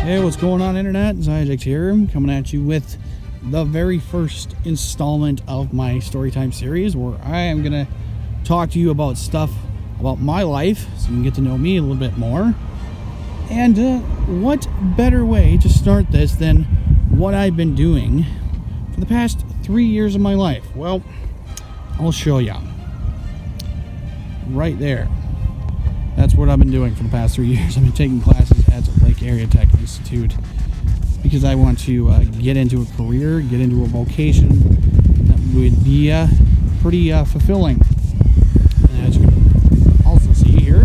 Hey, what's going on, Internet? Xiagax here, coming at you with the very first installment of my Storytime series, where I am going to talk to you about stuff about my life, so you can get to know me a little bit more. And what better way to start this than what I've been doing for the past 3 years of my life? Well, I'll show you. Right there. That's what I've been doing for the past 3 years. I've been taking classes at Lake Area Tech Institute because I want to get into a career, get into a vocation that would be pretty fulfilling. And as you can also see here,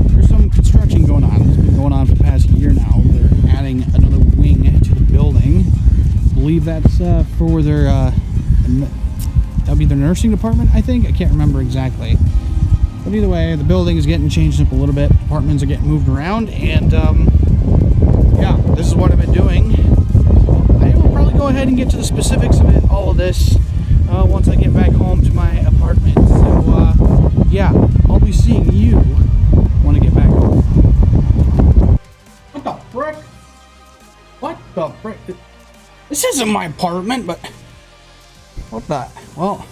there's some construction going on. It's been going on for the past year now. They're adding another wing to the building. I believe that's for their that would be their nursing department, I think. I can't remember exactly. But either way, the building is getting changed up a little bit. Apartments are getting moved around. And, yeah, this is what I've been doing. I will probably go ahead and get to the specifics of it, all of this, once I get back home to my apartment. So, yeah, I'll be seeing you when I get back home. What the frick? What the frick? This isn't my apartment, but... What the? Well,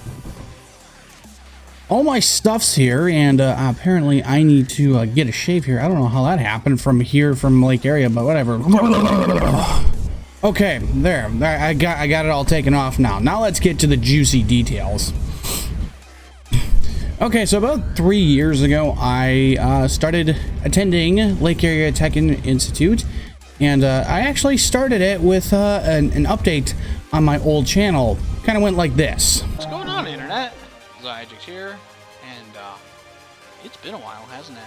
all my stuff's here, and apparently I need to get a shave here. I don't know how that happened from Lake Area, but whatever. Okay, there. I got it all taken off now. Now let's get to the juicy details. Okay, so about 3 years ago, I started attending Lake Area Tech Institute, and I actually started it with an update on my old channel. Kind of went like this. What's going on, Internet? Xiagax here, and it's been a while, hasn't it?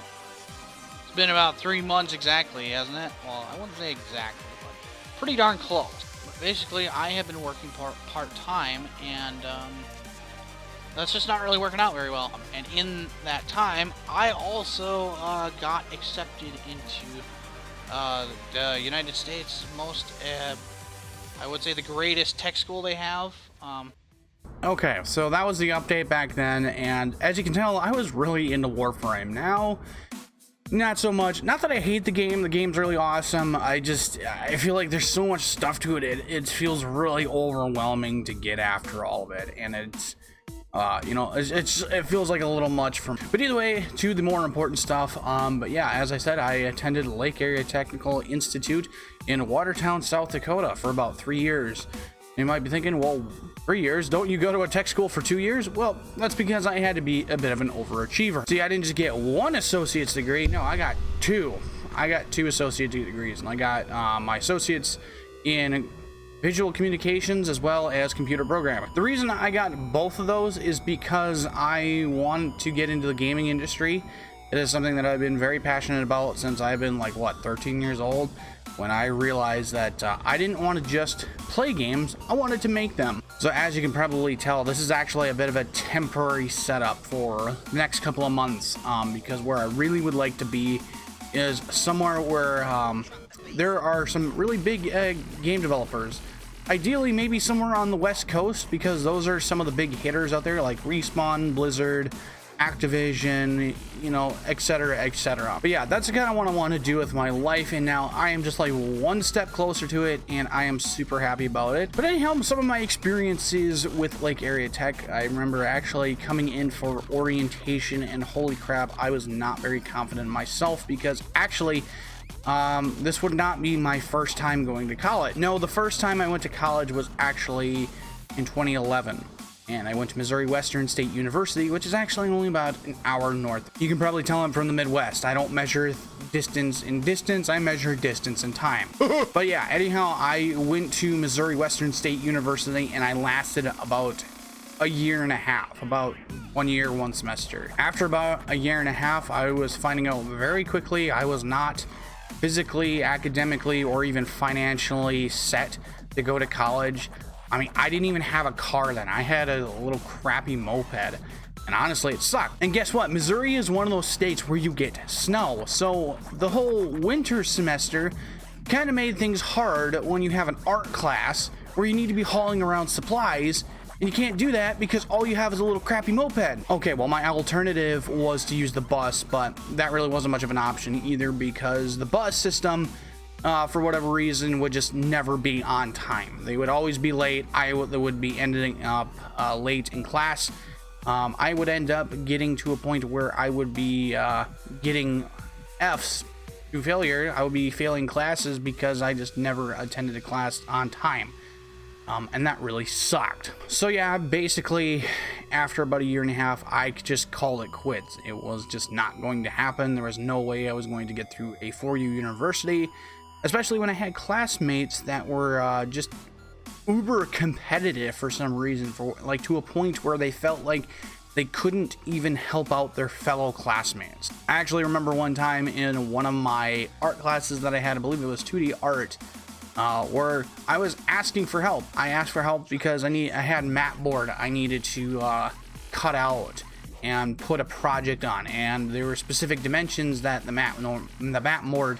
It's been about 3 months exactly, hasn't it? Well, I wouldn't say exactly, but pretty darn close. But basically, I have been working part-time, and that's just not really working out very well. And in that time, I also got accepted into the United States' most, I would say, the greatest tech school they have. Okay, so that was the update back then, and as you can tell, I was really into Warframe. Now, not so much. Not that I hate the game's really awesome. I feel like there's so much stuff to it. It feels really overwhelming to get after all of it, and it's you know, it feels like a little much for me. But either way, to the more important stuff. But yeah, as I said, I attended Lake Area Technical Institute in Watertown, South Dakota for about 3 years. You might be thinking, well, 3 years? Don't you go to a tech school for 2 years? Well, that's because I had to be a bit of an overachiever. See, I didn't just get one associate's degree. No, I got two. I got 2 associate degrees, and I got my associates in visual communications as well as computer programming. The reason I got both of those is because I want to get into the gaming industry. It is something that I've been very passionate about since I've been like, what, 13 years old, when I realized that I didn't want to just play games, I wanted to make them. So as you can probably tell, this is actually a bit of a temporary setup for the next couple of months, because where I really would like to be is somewhere where there are some really big game developers. Ideally, maybe somewhere on the West Coast, because those are some of the big hitters out there, like Respawn, Blizzard, Activision, you know, etc., etc. But yeah, that's kind of what I want to do with my life, and now I am just like one step closer to it, and I am super happy about it. But anyhow, some of my experiences with Lake Area Tech, I remember actually coming in for orientation, and holy crap, I was not very confident in myself, because actually this would not be my first time going to college. No, the first time I went to college was actually in 2011. And I went to Missouri Western State University, which is actually only about an hour north. You can probably tell I'm from the Midwest. I don't measure distance in distance, I measure distance in time. But yeah, anyhow, I went to Missouri Western State University, and I lasted about a year and a half, about 1 year, 1 semester. After about a year and a half, I was finding out very quickly I was not physically, academically, or even financially set to go to college. I mean, I didn't even have a car then. I had a little crappy moped, and honestly, it sucked. And guess what? Missouri is one of those states where you get snow, so the whole winter semester kind of made things hard when you have an art class where you need to be hauling around supplies And you can't do that because all you have is a little crappy moped. Okay, well, my alternative was to use the bus, but that really wasn't much of an option either because the bus system, for whatever reason, would just never be on time. They would always be late. I would be ending up late in class. I would end up getting to a point where I would be getting F's through failure. I would be failing classes because I just never attended a class on time. And that really sucked. So yeah, basically after about a year and a half, I just called it quits. It was just not going to happen. There was no way I was going to get through a 4-year university, especially when I had classmates that were just uber competitive for some reason, for like to a point where they felt like they couldn't even help out their fellow classmates. I actually remember one time in one of my art classes that I had, I believe it was 2D art, where I was asking for help. I asked for help because I had mat board I needed to cut out and put a project on, and there were specific dimensions that the mat board.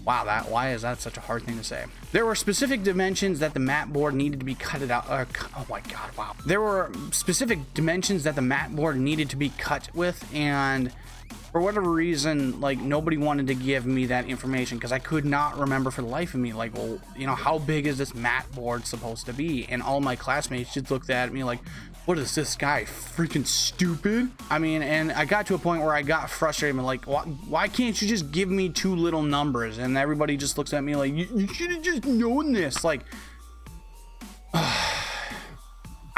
Wow, why is that such a hard thing to say? There were specific dimensions that the mat board needed to be cut out. Oh my god, wow. There were specific dimensions that the mat board needed to be cut with, and for whatever reason, like, nobody wanted to give me that information because I could not remember for the life of me, like, well, you know, how big is this mat board supposed to be? And all my classmates just looked at me like, what is this guy, freaking stupid? I mean, and I got to a point where I got frustrated. I'm like, why can't you just give me 2 little numbers? And everybody just looks at me like, you should have just known this. Like,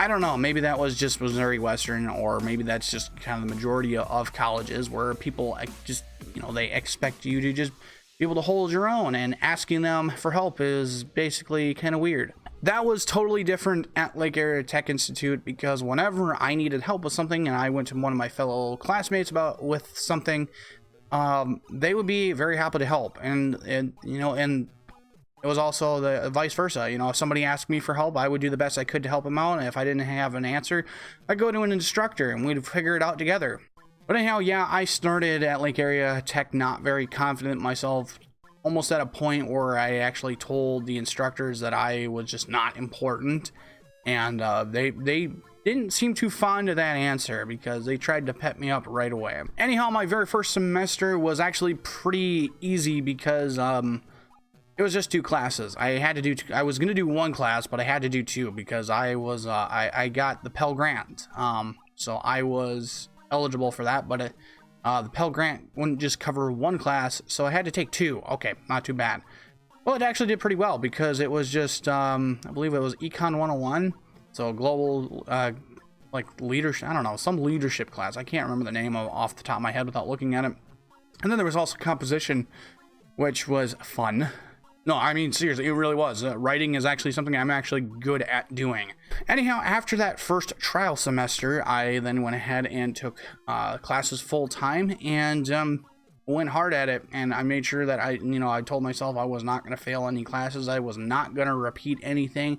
I don't know. Maybe that was just Missouri Western, or maybe that's just kind of the majority of colleges where people just, you know, they expect you to just be able to hold your own, and asking them for help is basically kind of weird. That was totally different at Lake Area Tech Institute, because whenever I needed help with something and I went to one of my fellow classmates with something, they would be very happy to help. And you know, and it was also the vice versa. You know, if somebody asked me for help, I would do the best I could to help them out. And if I didn't have an answer, I'd go to an instructor and we'd figure it out together. But anyhow, yeah, I started at Lake Area Tech not very confident myself, almost at a point where I actually told the instructors that I was just not important, and they didn't seem too fond of that answer because they tried to pep me up right away. Anyhow, my very first semester was actually pretty easy because it was just 2 classes. I was gonna do 1 class, but I had to do 2 because I got the Pell Grant, so I was eligible for that, but the Pell Grant wouldn't just cover 1 class, so I had to take 2. Okay, not too bad. Well, it actually did pretty well because it was just, I believe it was Econ 101, so global, like leadership, I don't know, some leadership class. I can't remember the name off the top of my head without looking at it. And then there was also composition, which was fun. No, I mean, seriously, it really was. Writing is actually something I'm actually good at doing. Anyhow, after that first trial semester, I then went ahead and took classes full time and went hard at it. And I made sure that I told myself I was not going to fail any classes. I was not going to repeat anything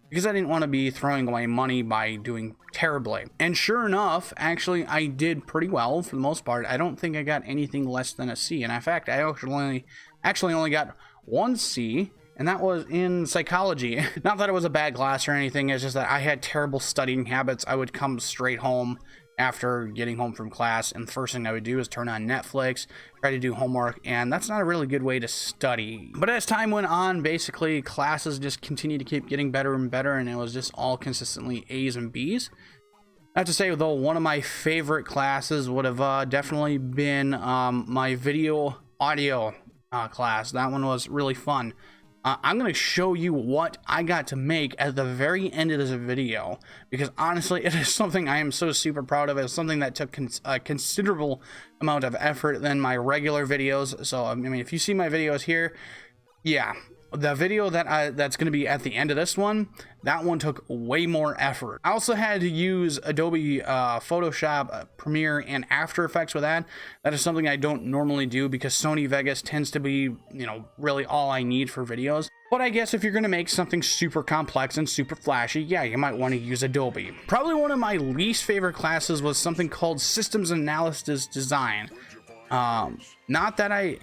because I didn't want to be throwing away money by doing terribly. And sure enough, actually, I did pretty well for the most part. I don't think I got anything less than a C. And in fact, I actually only got 1 C, and that was in psychology. Not that it was a bad class or anything, it's just that I had terrible studying habits. I would come straight home after getting home from class, and the first thing I would do is turn on Netflix, try to do homework, and that's not a really good way to study. But as time went on, basically classes just continued to keep getting better and better, and it was just all consistently A's and B's. Not to say, though, one of my favorite classes would have definitely been my video audio class. That one was really fun. I'm going to show you what I got to make at the very end of this video, because honestly, it is something I am so super proud of. It's something that took a considerable amount of effort than my regular videos. So, I mean, if you see my videos here, yeah, the video that's going to be at the end of this one, that one took way more effort. I also had to use Adobe Photoshop, Premiere, and After Effects with that. That is something I don't normally do because Sony Vegas tends to be, you know, really all I need for videos. But I guess if you're going to make something super complex and super flashy, yeah, you might want to use Adobe. Probably one of my least favorite classes was something called Systems Analysis Design. Not that I,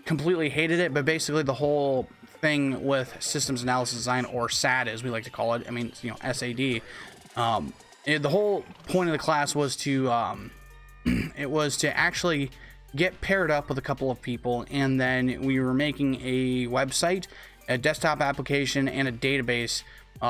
completely hated it, but basically the whole thing with systems analysis design, or SAD as we like to call it, I mean, SAD, The whole point of the class was to it was to actually get paired up with a couple of people, and then we were making a website, a desktop application, and a database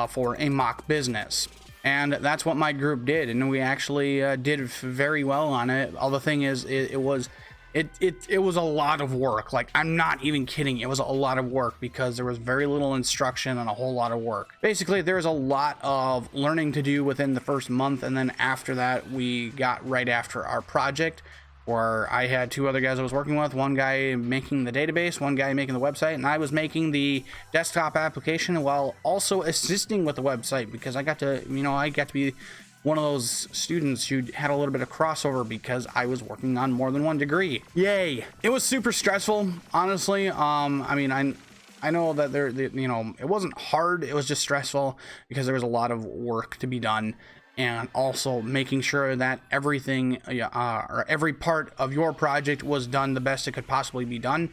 for a mock business. And that's what my group did, and we actually did very well on it. All the thing is, it was a lot of work. Like, I'm not even kidding. It was a lot of work because there was very little instruction and a whole lot of work. Basically, there was a lot of learning to do within the first month, and then after that, we got right after our project, where I had two other guys I was working with, one guy making the database, one guy making the website, and I was making the desktop application while also assisting with the website, because I got to, I got to be one of those students who had a little bit of crossover because I was working on more than one degree. Yay. It was super stressful, honestly. I mean, I know that it wasn't hard. It was just stressful because there was a lot of work to be done, and also making sure that everything, or every part of your project was done the best it could possibly be done.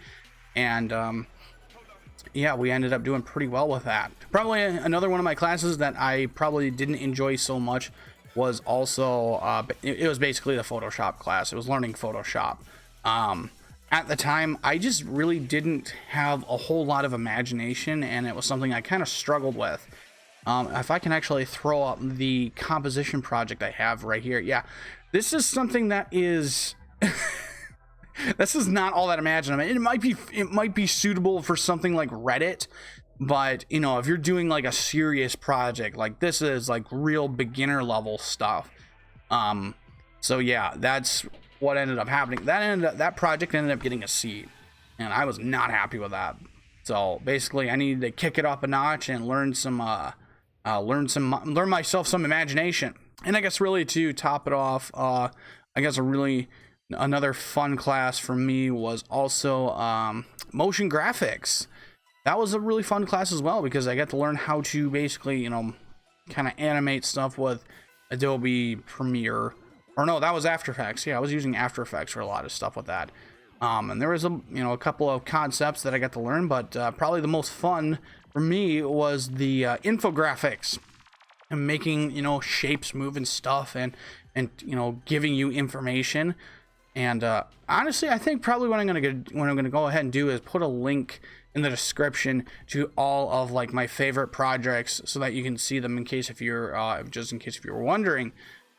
And yeah, we ended up doing pretty well with that. Probably another one of my classes that I probably didn't enjoy so much was also, it was basically the Photoshop class. It was learning Photoshop. At the time, I just really didn't have a whole lot of imagination, and it was something I kind of struggled with. If I can actually throw up the composition project I have right here. Yeah, this is something that is this is not all that imaginative. It might be suitable for something like Reddit, but if you're doing like a serious project, like this is like real beginner level stuff. So yeah, that's what ended up happening. That project ended up getting a C, and I was not happy with that. So basically, I needed to kick it up a notch and learn myself some imagination. And I guess really to top it off, I guess another fun class for me was also motion graphics. That was a really fun class as well, because I got to learn how to basically, kind of animate stuff with Adobe Premiere. Or no, that was After Effects. Yeah, I was using After Effects for a lot of stuff with that. And there was a couple of concepts that I got to learn, but probably the most fun for me was the infographics, and making shapes move and stuff, and giving you information. And honestly, I think probably what I'm gonna go ahead and do is put a link in the description to all of like my favorite projects, so that you can see them in case if you're wondering.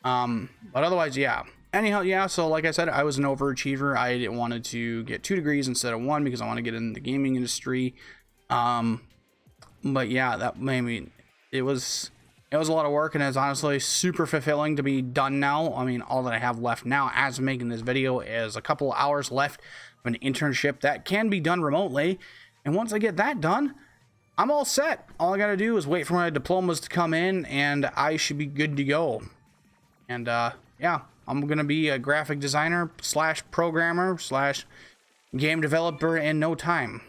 But otherwise, yeah. Anyhow, yeah, so like I said, I was an overachiever. I wanted to get 2 degrees instead of 1 because I want to get in the gaming industry. But yeah, it was a lot of work, and it's honestly super fulfilling to be done now. I mean, all that I have left now as I'm making this video is a couple hours left of an internship that can be done remotely. And once I get that done, I'm all set. All I got to do is wait for my diplomas to come in, and I should be good to go. And yeah, I'm going to be a graphic designer / programmer / game developer in no time.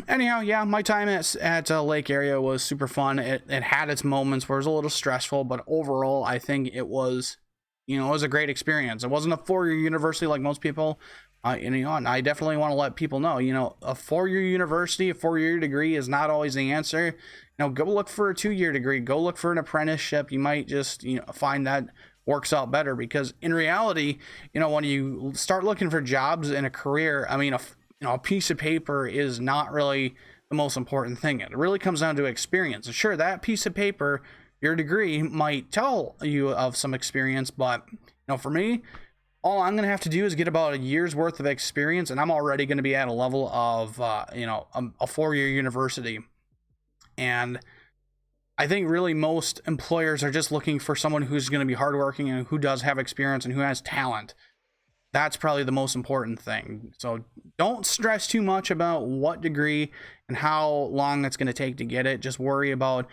Anyhow, yeah, my time at Lake Area was super fun. It had its moments where it was a little stressful, but overall, I think it was, it was a great experience. It wasn't a 4-year university like most people, and I definitely want to let people know, a 4-year university, a 4-year degree is not always the answer. Go look for a 2-year degree. Go look for an apprenticeship. You might just, find that works out better, because in reality, when you start looking for jobs in a career, I mean, a piece of paper is not really the most important thing. It really comes down to experience. And sure, that piece of paper, your degree, might tell you of some experience, but for me, all I'm going to have to do is get about a year's worth of experience, and I'm already going to be at a level of, a 4-year university. And I think really most employers are just looking for someone who's going to be hardworking and who does have experience and who has talent. That's probably the most important thing. So don't stress too much about what degree and how long it's going to take to get it. Just worry about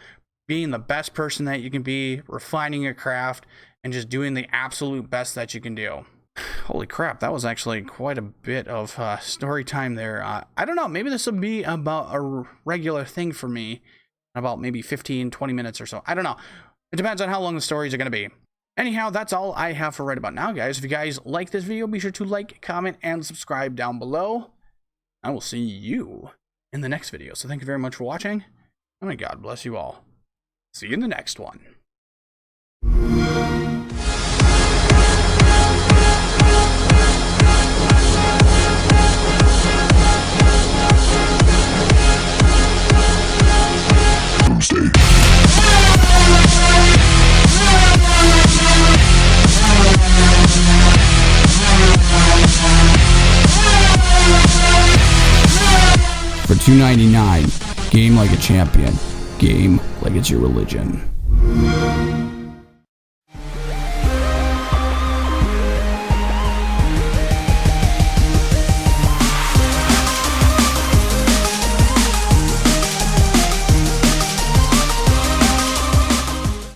being the best person that you can be, refining your craft, and just doing the absolute best that you can do. Holy crap, that was actually quite a bit of story time there. I don't know, maybe this will be about a regular thing for me, about maybe 15-20 minutes or so. I don't know. It depends on how long the stories are going to be. Anyhow, that's all I have for right about now, guys. If you guys like this video, be sure to like, comment, and subscribe down below. I will see you in the next video. So thank you very much for watching, and may God bless you all. See you in the next one. for $2.99. Game like a champion. Game like it's your religion.